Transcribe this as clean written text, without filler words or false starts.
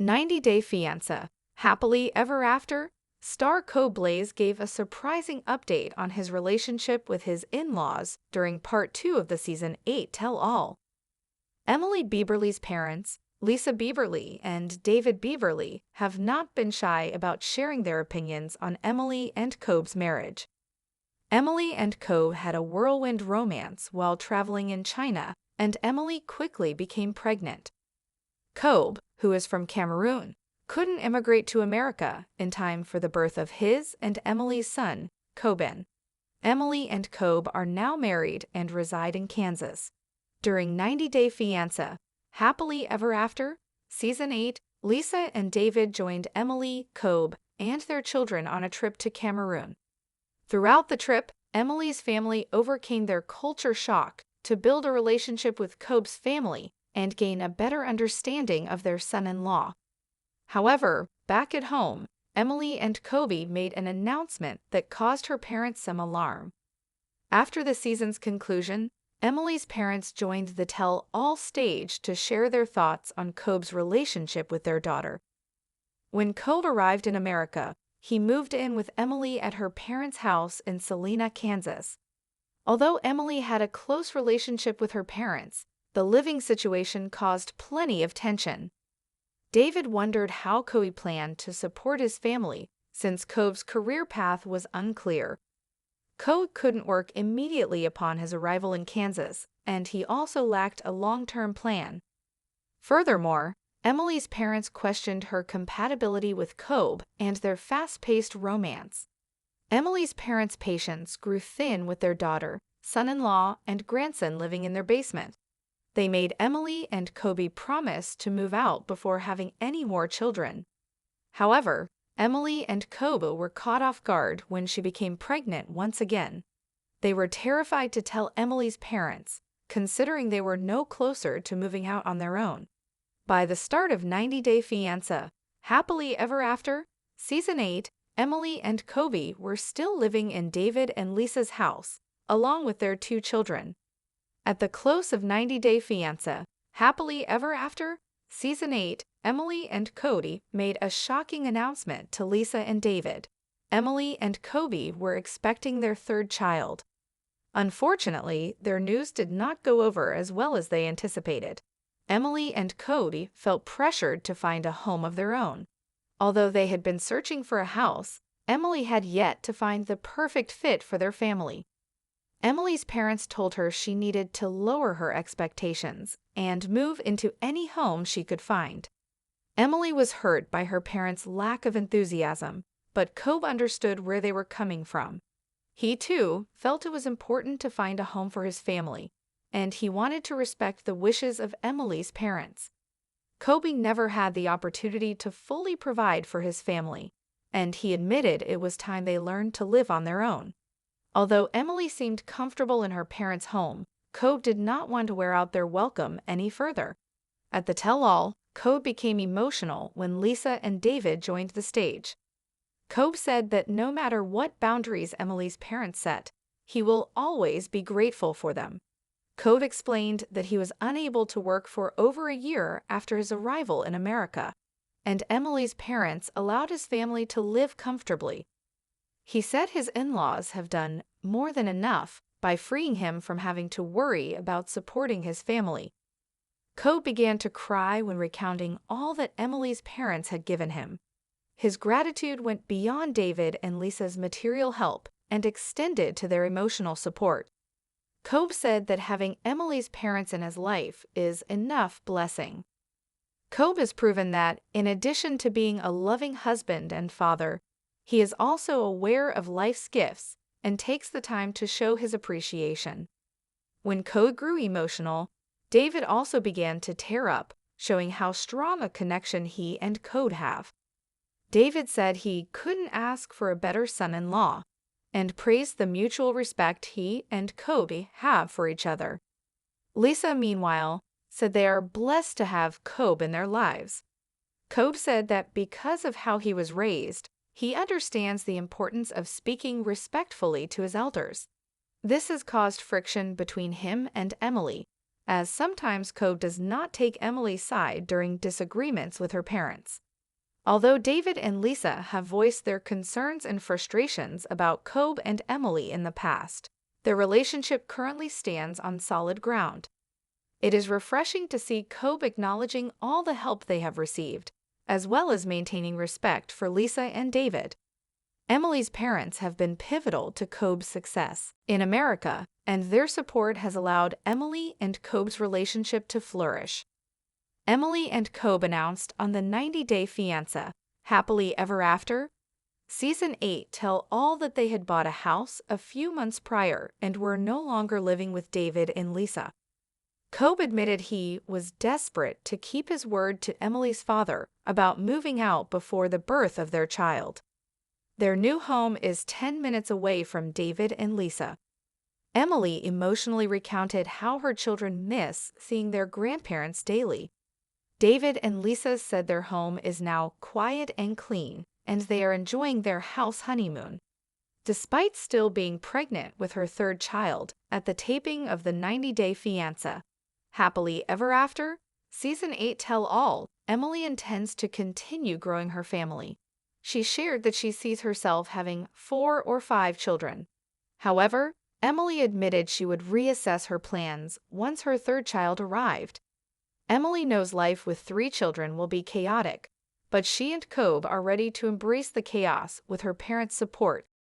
90-Day Fiancé, Happily Ever After? Star Blaise gave a surprising update on his relationship with his in-laws during Part 2 of the Season 8 Tell-All. Emily Bieberly's parents, Lisa Bieberly and David Bieberly, have not been shy about sharing their opinions on Emily and Cobb's marriage. Emily and Cobb had a whirlwind romance while traveling in China, and Emily quickly became pregnant. Cobb, who is from Cameroon, couldn't immigrate to America in time for the birth of his and Emily's son, Coben. Emily and Cobb are now married and reside in Kansas. During 90-Day Fiancé, Happily Ever After? Season 8, Lisa and David joined Emily, Cobb, and their children on a trip to Cameroon. Throughout the trip, Emily's family overcame their culture shock to build a relationship with Cobb's family and gain a better understanding of their son-in-law. However, back at home, Emily and Cobb made an announcement that caused her parents some alarm. After the season's conclusion, Emily's parents joined the tell-all stage to share their thoughts on Cobb's relationship with their daughter. When Cobb arrived in America, he moved in with Emily at her parents' house in Salina, Kansas. Although Emily had a close relationship with her parents, the living situation caused plenty of tension. David wondered how Cobb planned to support his family since Cobb's career path was unclear. Cobb couldn't work immediately upon his arrival in Kansas, and he also lacked a long-term plan. Furthermore, Emily's parents questioned her compatibility with Cobb and their fast-paced romance. Emily's parents' patience grew thin with their daughter, son-in-law, and grandson living in their basement. They made Emily and Cobb promise to move out before having any more children. However, Emily and Cobb were caught off guard when she became pregnant once again. They were terrified to tell Emily's parents, considering they were no closer to moving out on their own. By the start of 90-Day Fiancé, Happily Ever After? Season 8, Emily and Cobb were still living in David and Lisa's house, along with their 2 children. At the close of 90-Day Fiancé, Happily Ever After? Season 8, Emily and Cobb made a shocking announcement to Lisa and David. Emily and Cobb were expecting their 3rd child. Unfortunately, their news did not go over as well as they anticipated. Emily and Cobb felt pressured to find a home of their own. Although they had been searching for a house, Emily had yet to find the perfect fit for their family. Emily's parents told her she needed to lower her expectations and move into any home she could find. Emily was hurt by her parents' lack of enthusiasm, but Cobb understood where they were coming from. He, too, felt it was important to find a home for his family, and he wanted to respect the wishes of Emily's parents. Cobb never had the opportunity to fully provide for his family, and he admitted it was time they learned to live on their own. Although Emily seemed comfortable in her parents' home, Cobb did not want to wear out their welcome any further. At the tell-all, Cobb became emotional when Lisa and David joined the stage. Cobb said that no matter what boundaries Emily's parents set, he will always be grateful for them. Cobb explained that he was unable to work for over a year after his arrival in America, and Emily's parents allowed his family to live comfortably. He said his in-laws have done more than enough by freeing him from having to worry about supporting his family. Cobb began to cry when recounting all that Emily's parents had given him. His gratitude went beyond David and Lisa's material help and extended to their emotional support. Cobb said that having Emily's parents in his life is enough blessing. Cobb has proven that, in addition to being a loving husband and father, he is also aware of life's gifts and takes the time to show his appreciation. When Cobb grew emotional, David also began to tear up, showing how strong a connection he and Cobb have. David said he couldn't ask for a better son-in-law, and praised the mutual respect he and Cobb have for each other. Lisa, meanwhile, said they are blessed to have Cobb in their lives. Cobb said that because of how he was raised, he understands the importance of speaking respectfully to his elders. This has caused friction between him and Emily, as sometimes Cobb does not take Emily's side during disagreements with her parents. Although David and Lisa have voiced their concerns and frustrations about Cobb and Emily in the past, their relationship currently stands on solid ground. It is refreshing to see Cobb acknowledging all the help they have received, as well as maintaining respect for Lisa and David. Emily's parents have been pivotal to Cobb's success in America, and their support has allowed Emily and Cobb's relationship to flourish. Emily and Cobb announced on the 90-Day Fiancé, Happily Ever After, Season 8 tell all that they had bought a house a few months prior and were no longer living with David and Lisa. Cobb admitted he was desperate to keep his word to Emily's father about moving out before the birth of their child. Their new home is 10 minutes away from David and Lisa. Emily emotionally recounted how her children miss seeing their grandparents daily. David and Lisa said their home is now quiet and clean, and they are enjoying their house honeymoon. Despite still being pregnant with her third child at the taping of the 90-Day Fiancé, Happily Ever After, Season 8 Tell All, Emily intends to continue growing her family. She shared that she sees herself having 4 or 5 children. However, Emily admitted she would reassess her plans once her third child arrived. Emily knows life with 3 children will be chaotic, but she and Cobb are ready to embrace the chaos with her parents' support